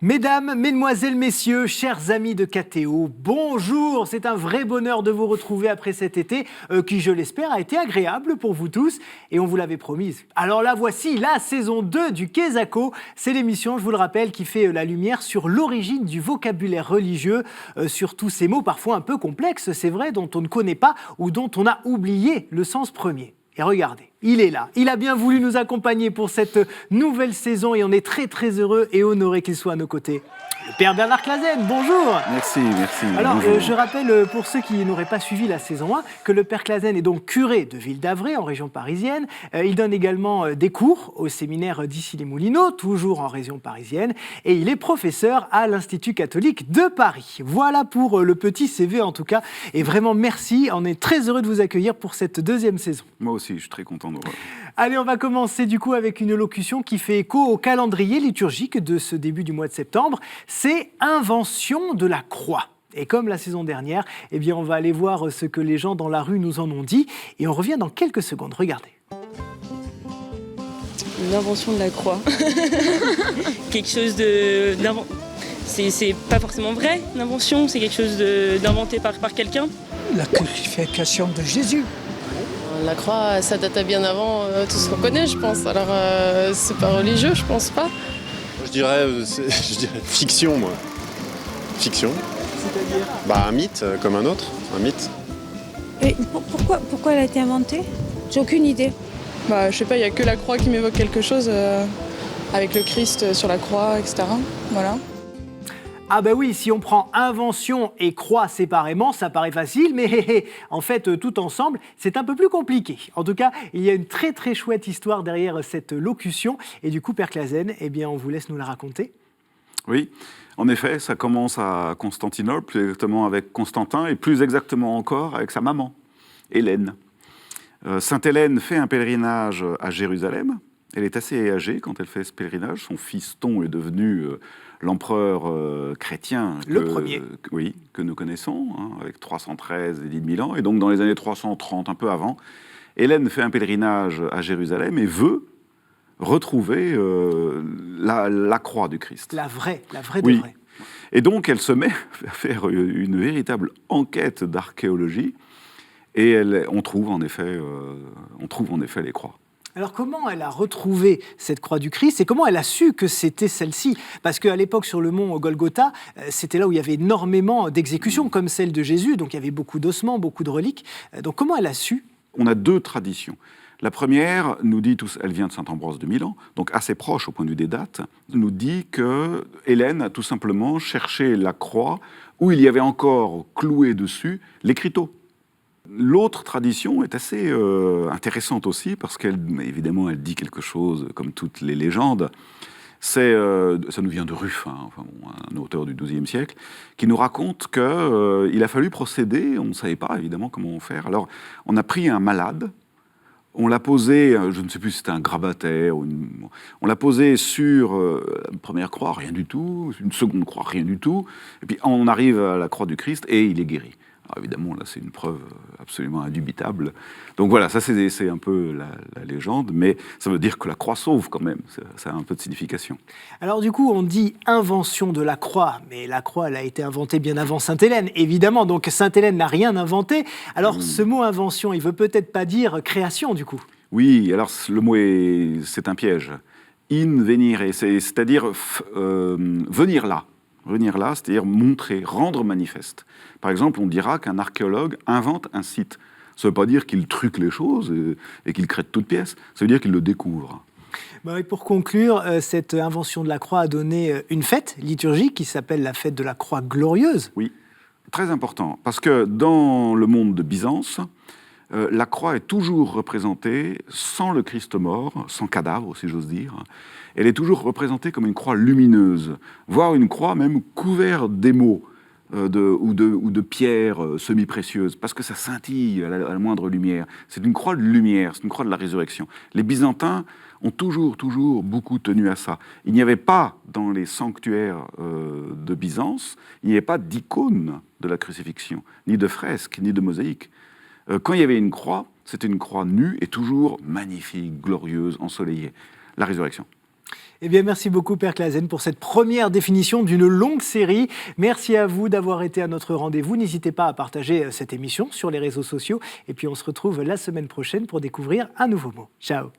Mesdames, Mesdemoiselles, Messieurs, chers amis de KTO, bonjour. C'est un vrai bonheur de vous retrouver après cet été qui, je l'espère, a été agréable pour vous tous et on vous l'avait promise. Alors là, voici la saison 2 du Kezako. C'est l'émission, je vous le rappelle, qui fait la lumière sur l'origine du vocabulaire religieux, sur tous ces mots parfois un peu complexes, c'est vrai, dont on ne connaît pas ou dont on a oublié le sens premier. Et regardez, il est là. Il a bien voulu nous accompagner pour cette nouvelle saison et on est très très heureux et honoré qu'il soit à nos côtés. Le Père Bernard Clasen, bonjour. Merci. Alors, je rappelle pour ceux qui n'auraient pas suivi la saison 1 que le Père Clasen est donc curé de Ville d'Avray en région parisienne. Il donne également des cours au séminaire d'Issy-les-Moulineaux, toujours en région parisienne. Et il est professeur à l'Institut catholique de Paris. Voilà pour le petit CV en tout cas. Et vraiment merci, on est très heureux de vous accueillir pour cette deuxième saison. Moi aussi, je suis très content de vous. Allez, on va commencer du coup avec une locution qui fait écho au calendrier liturgique de ce début du mois de septembre. C'est invention de la croix. Et comme la saison dernière, eh bien on va aller voir ce que les gens dans la rue nous en ont dit. Et on revient dans quelques secondes. Regardez. L'invention de la croix. Quelque chose de... C'est pas forcément vrai, l'invention. C'est quelque chose d'inventé par quelqu'un. La crucifixion de Jésus. La croix, ça date à bien avant tout ce qu'on connaît, je pense. Alors, c'est pas religieux, je pense pas. Je dirais fiction, moi. Fiction. C'est-à-dire Un mythe, comme un autre. Un mythe. Et pourquoi elle a été inventée? J'ai aucune idée. Je sais pas, il y a que la croix qui m'évoque quelque chose, avec le Christ sur la croix, etc. Voilà. Ah ben oui, si on prend invention et croix séparément, ça paraît facile, mais en fait, tout ensemble, c'est un peu plus compliqué. En tout cas, il y a une très très chouette histoire derrière cette locution. Et du coup, Père Clasen, eh bien, on vous laisse nous la raconter. Oui, en effet, ça commence à Constantinople, plus exactement avec Constantin, et plus exactement encore avec sa maman, Hélène. Sainte Hélène fait un pèlerinage à Jérusalem. Elle est assez âgée quand elle fait ce pèlerinage. Son fiston est devenu l'empereur chrétien. Le premier. Que nous connaissons, avec 313 édits de Milan. Et donc, dans les années 330, un peu avant, Hélène fait un pèlerinage à Jérusalem et veut retrouver la croix du Christ. La vraie de vraie. Et donc, elle se met à faire une véritable enquête d'archéologie. Et on trouve en effet les croix. Alors comment elle a retrouvé cette croix du Christ et comment elle a su que c'était celle-ci? Parce qu'à l'époque, sur le mont Golgotha, c'était là où il y avait énormément d'exécutions, comme celle de Jésus, donc il y avait beaucoup d'ossements, beaucoup de reliques. Donc comment elle a su? On a deux traditions. La première nous dit, elle vient de Saint-Ambroise de Milan, donc assez proche au point de vue des dates, nous dit que Hélène a tout simplement cherché la croix où il y avait encore cloué dessus l'écriteau. L'autre tradition est assez intéressante aussi, parce qu'évidemment, elle dit quelque chose, comme toutes les légendes. Ça nous vient de Ruffin, un auteur du XIIe siècle, qui nous raconte qu'il a fallu procéder, on ne savait pas évidemment comment faire. Alors, on a pris un malade, on l'a posé, je ne sais plus si c'était un grabataire, on l'a posé sur la première croix, rien du tout, une seconde croix, rien du tout, et puis on arrive à la croix du Christ et il est guéri. Alors évidemment, là, c'est une preuve absolument indubitable. Donc voilà, ça, c'est un peu la légende, mais ça veut dire que la croix sauve quand même. Ça a un peu de signification. Alors du coup, on dit invention de la croix, mais la croix, elle a été inventée bien avant Sainte-Hélène, évidemment. Donc Sainte-Hélène n'a rien inventé. Alors ce mot invention, il veut peut-être pas dire création, du coup. Oui, alors le mot c'est un piège. In venire, c'est-à-dire venir là. Venir là, c'est-à-dire montrer, rendre manifeste. Par exemple, on dira qu'un archéologue invente un site. Ça ne veut pas dire qu'il truque les choses et qu'il crée de toutes pièces. Ça veut dire qu'il le découvre. Et pour conclure, cette invention de la croix a donné une fête liturgique qui s'appelle la fête de la croix glorieuse. Oui, très important. Parce que dans le monde de Byzance, la croix est toujours représentée sans le Christ mort, sans cadavre, si j'ose dire. Elle est toujours représentée comme une croix lumineuse, voire une croix même couverte d'émaux ou de pierres semi-précieuses, parce que ça scintille à la moindre lumière. C'est une croix de lumière, c'est une croix de la résurrection. Les Byzantins ont toujours beaucoup tenu à ça. Il n'y avait pas dans les sanctuaires de Byzance, il n'y avait pas d'icône de la crucifixion, ni de fresque, ni de mosaïque. Quand il y avait une croix, c'était une croix nue et toujours magnifique, glorieuse, ensoleillée. La résurrection. Eh bien, merci beaucoup, Père Clasen, pour cette première définition d'une longue série. Merci à vous d'avoir été à notre rendez-vous. N'hésitez pas à partager cette émission sur les réseaux sociaux. Et puis, on se retrouve la semaine prochaine pour découvrir un nouveau mot. Ciao.